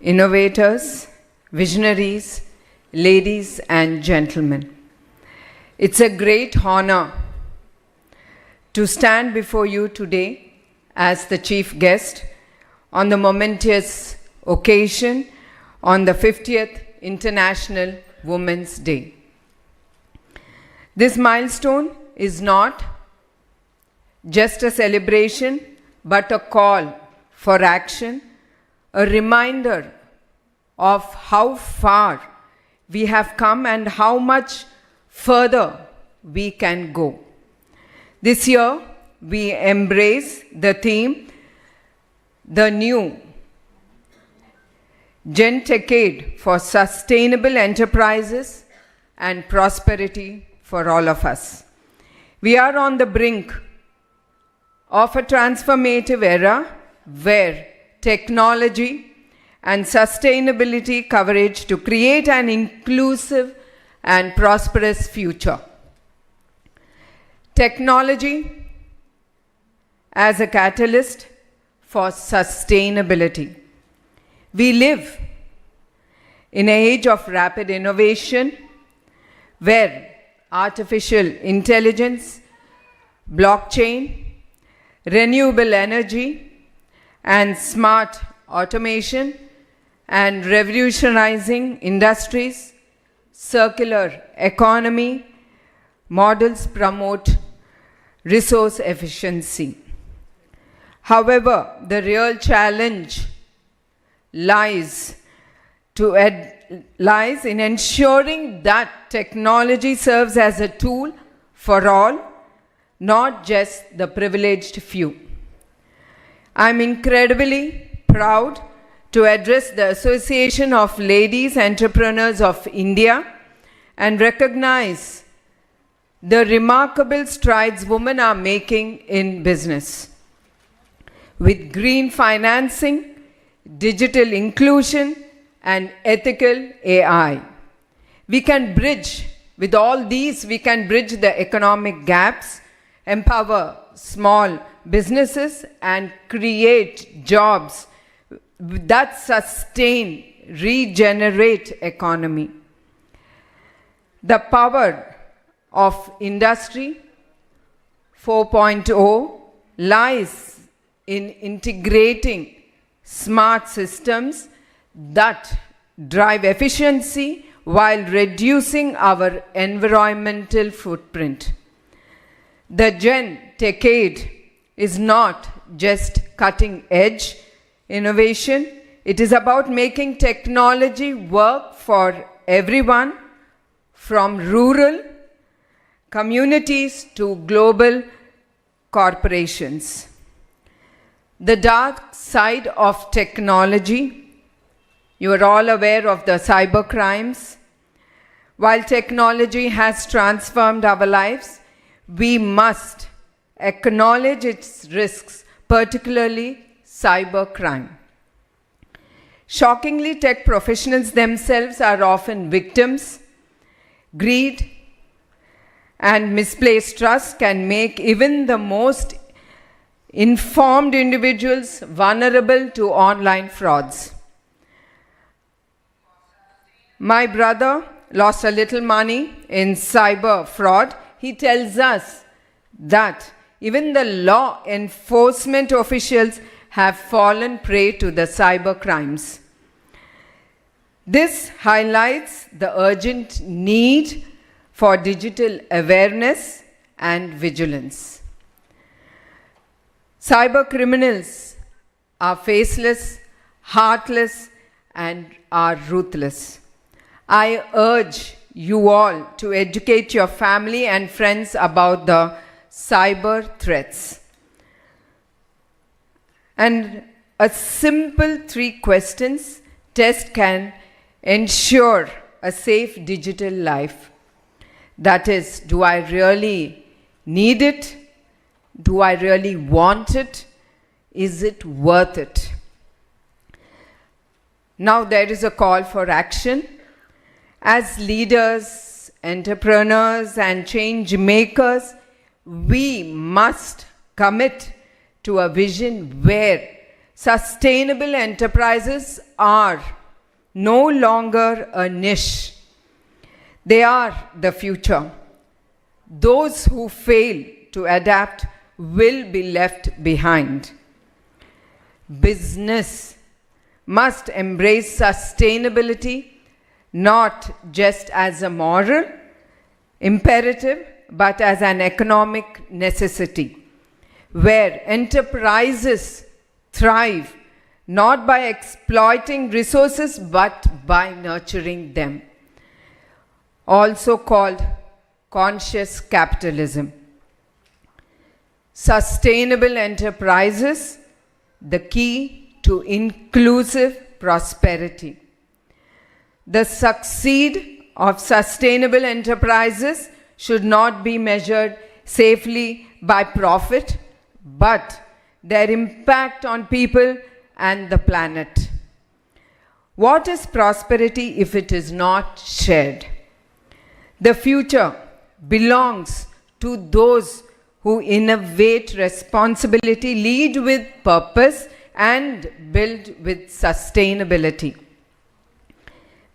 innovators, visionaries, ladies and gentlemen. It's a great honor to stand before you today as the chief guest on the momentous occasion on the 50th International Women's Day. This milestone is not just a celebration, but a call for action, a reminder of how far we have come and how much further we can go. This year, we embrace the theme, the new Gentecade for sustainable enterprises and prosperity for all of us. We are on the brink of a transformative era where technology and sustainability coverage to create an inclusive and prosperous future. Technology as a catalyst for sustainability. We live in an age of rapid innovation where artificial intelligence, blockchain, renewable energy, and smart automation and revolutionizing industries, circular economy models promote resource efficiency. However, the real challenge lies in ensuring that technology serves as a tool for all, not just the privileged few. I'm incredibly proud to address the Association of Ladies Entrepreneurs of India and recognize the remarkable strides women are making in business. With green financing, digital inclusion, and ethical AI. We can bridge, with all these, we can bridge the economic gaps, empower small businesses, and create jobs that sustain, regenerate economy. The power of Industry 4.0 lies in integrating smart systems that drive efficiency while reducing our environmental footprint. The Gentecade is not just cutting-edge innovation. It is about making technology work for everyone, from rural communities to global corporations. The dark side of technology, you are all aware of the cyber crimes. While technology has transformed our lives, we must acknowledge its risks, particularly cybercrime. Shockingly, tech professionals themselves are often victims. Greed and misplaced trust can make even the most informed individuals vulnerable to online frauds. My brother lost a little money in cyber fraud. He tells us that even the law enforcement officials have fallen prey to the cyber crimes. This highlights the urgent need for digital awareness and vigilance. Cyber criminals are faceless, heartless, and are ruthless. I urge you all to educate your family and friends about the cyber threats. And a simple 3 questions test can ensure a safe digital life. That is, do I really need it? Do I really want it? Is it worth it? Now there is a call for action. As leaders, entrepreneurs, and change makers, we must commit to a vision where Sustainable enterprises are no longer a niche. They are the future. Those who fail to adapt will be left behind. Business must embrace sustainability not just as a moral imperative but as an economic necessity, where enterprises thrive not by exploiting resources but by nurturing them, also called conscious capitalism. Sustainable enterprises, the key to inclusive prosperity. The succeed of sustainable enterprises should not be measured safely by profit, but their impact on people and the planet. What is prosperity if it is not shared? The future belongs to those who innovate responsibility, lead with purpose, and build with sustainability.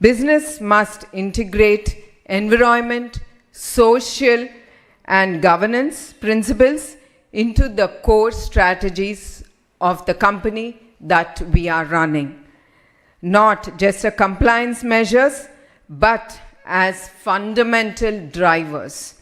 Business must integrate environment, social, and governance principles into the core strategies of the company that we are running. Not just as compliance measures, but as fundamental drivers.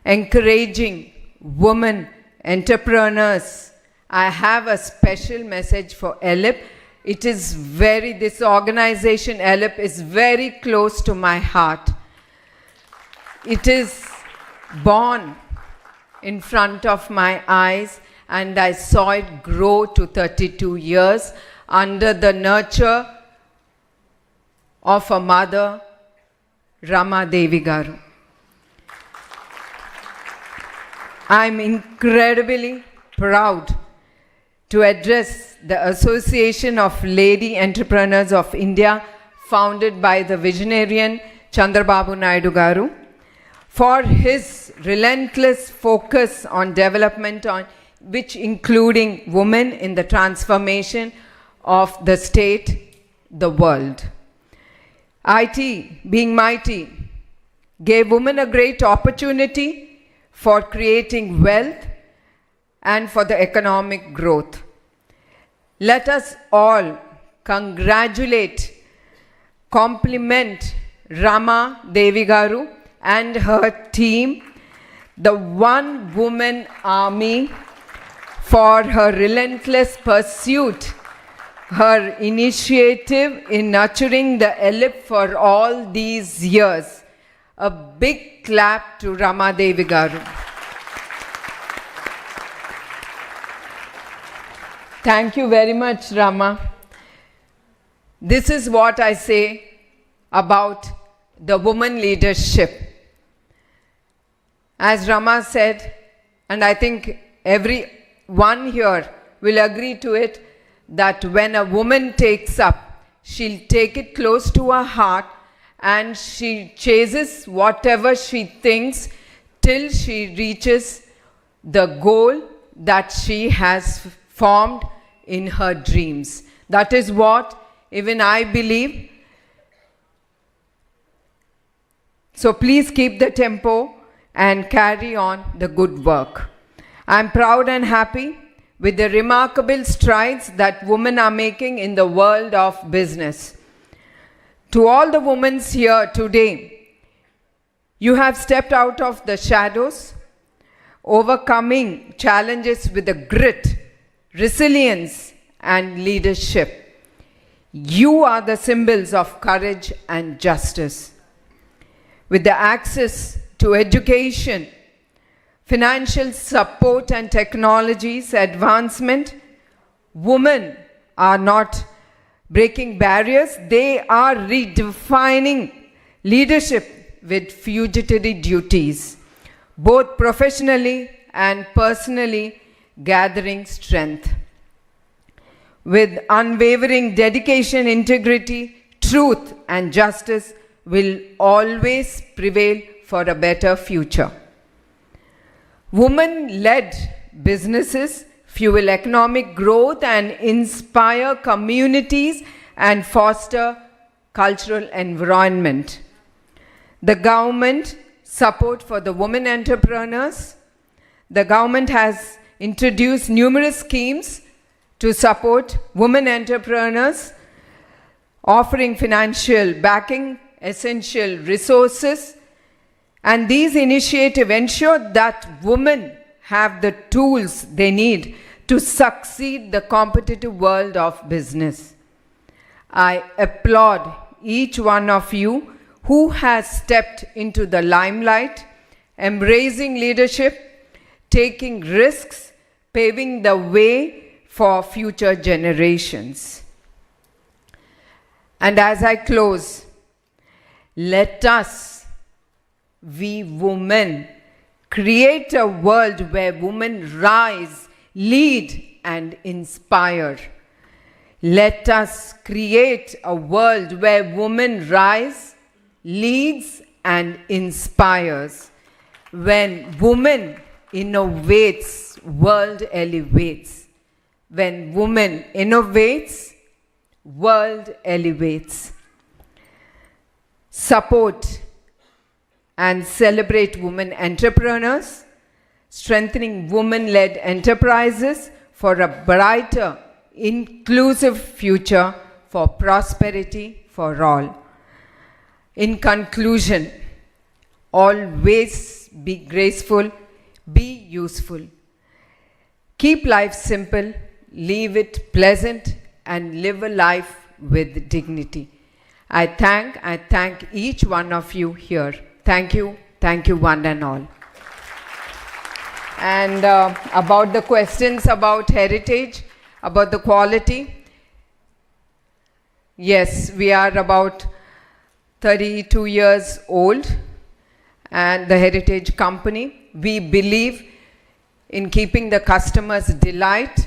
Encouraging women entrepreneurs. I have a special message for ELIP. This organization, ELIP, is very close to my heart. It is born in front of my eyes, and I saw it grow to 32 years under the nurture of a mother, Rama Devi Garu. I'm incredibly proud to address the Association of Lady Entrepreneurs of India, founded by the visionarian Chandrababu Naidu Garu, for his relentless focus on development, which including women in the transformation of the state, the world. IT, being mighty, gave women a great opportunity for creating wealth and for the economic growth. Let us all congratulate, compliment Rama Devi Garu and her team, the One Woman Army, for her relentless pursuit, her initiative in nurturing the ELIP for all these years. A big clap to Rama Devi Garu. Thank you very much, Rama. This is what I say about the woman leadership. As Rama said, and I think everyone here will agree to it, that when a woman takes up, she'll take it close to her heart and she chases whatever she thinks till she reaches the goal that she has formed in her dreams. That is what even I believe. So please keep the tempo and carry on the good work. I'm proud and happy with the remarkable strides that women are making in the world of business. To all the women here today, you have stepped out of the shadows, overcoming challenges with the grit, resilience, and leadership. You are the symbols of courage and justice. With the access to education, financial support, and technologies advancement, women are not breaking barriers, they are redefining leadership with fiduciary duties, both professionally and personally, gathering strength. With unwavering dedication, integrity, truth, and justice will always prevail for a better future. Women-led businesses fuel economic growth and inspire communities and foster cultural environment. The government support for the women entrepreneurs. The government has introduced numerous schemes to support women entrepreneurs, offering financial backing, essential resources, and these initiatives ensure that women have the tools they need to succeed the competitive world of business. I applaud each one of you who has stepped into the limelight, embracing leadership, taking risks, paving the way for future generations. And as I close, let us, we women, create a world where women rise, lead, and inspire. Let us create a world where women rise, leads, and inspires. When woman innovates, world elevates. When woman innovates, world elevates. Support and celebrate women entrepreneurs, strengthening women-led enterprises for a brighter, inclusive future for prosperity for all. In conclusion, always be graceful, be useful. Keep life simple, leave it pleasant, and live a life with dignity. I thank each one of you here. Thank you one and all. And about the questions about heritage, about the quality, yes, we are about 32 years old, and the Heritage Company, we believe in keeping the customers' delight,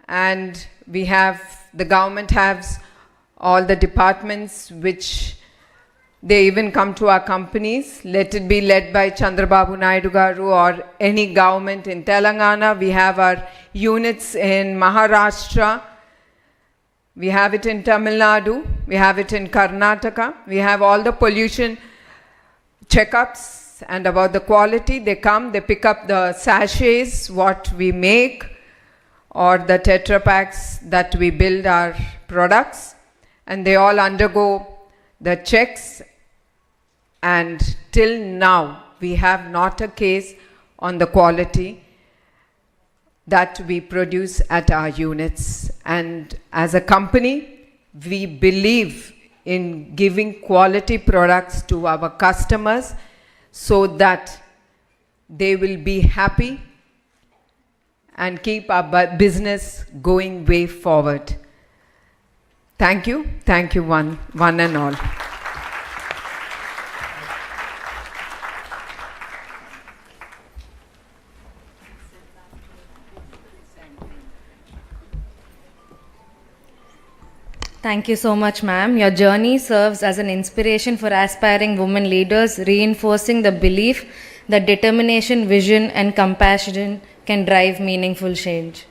and we have, the government has all the departments which they even come to our companies. Let it be led by Chandrababu Naidu Garu or any government in Telangana. We have our units in Maharashtra. We have it in Tamil Nadu. We have it in Karnataka. We have all the pollution checkups, and about the quality, they come, they pick up the sachets, what we make, or the Tetra Packs that we build our products, and they all undergo the checks. And till now, we have not a case on the quality that we produce at our units. And as a company, we believe in giving quality products to our customers so that they will be happy and keep our business going way forward. Thank you one and all. Thank you so much, ma'am. Your journey serves as an inspiration for aspiring women leaders, reinforcing the belief that determination, vision, and compassion can drive meaningful change.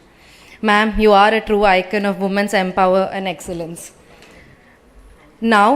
Ma'am, you are a true icon of women's empower and excellence. Now,